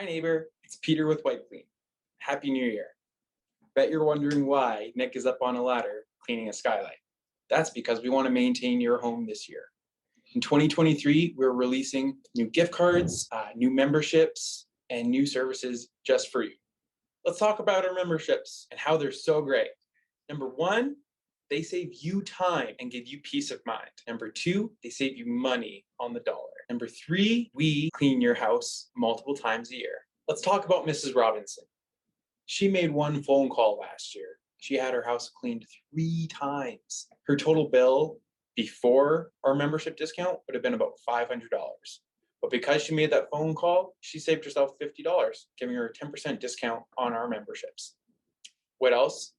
Hi neighbor, it's Peter with White Clean. Happy New Year. Bet you're wondering why Nick is up on a ladder cleaning a skylight. That's because we want to maintain your home this year. In 2023, we're releasing new gift cards, new memberships, and new services just for you. Let's talk about our memberships and how they're so great. Number one, they save you time and give you peace of mind. Number two, they save you money on the dollar. Number three, we clean your house multiple times a year. Let's talk about Mrs. Robinson. She made one phone call last year. She had her house cleaned 3 times. Her total bill before our membership discount would have been about $500. But because she made that phone call, she saved herself $50, giving her a 10% discount on our memberships. What else?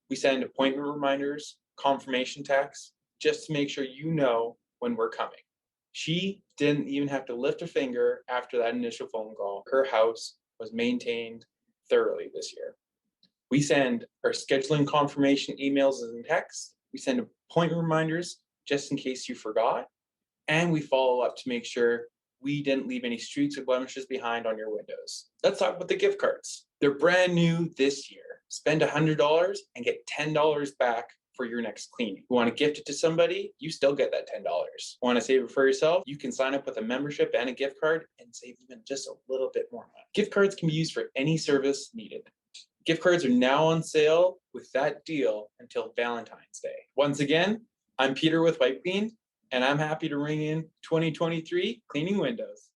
We send appointment reminders, confirmation texts, just to make sure you know when we're coming. She didn't even have to lift a finger after that initial phone call. Her house was maintained thoroughly this year. We send our scheduling confirmation emails and texts. We send appointment reminders just in case you forgot. And we follow up to make sure we didn't leave any streaks or blemishes behind on your windows. Let's talk about the gift cards. They're brand new this year. Spend $100 and get $10 back for your next cleaning. You want to gift it to somebody, you still get that $10. Want to save it for yourself? You can sign up with a membership and a gift card and save even just a little bit more money. Gift cards can be used for any service needed. Gift cards are now on sale with that deal until Valentine's Day. Once again, I'm Peter with White Clean, and I'm happy to ring in 2023 cleaning windows.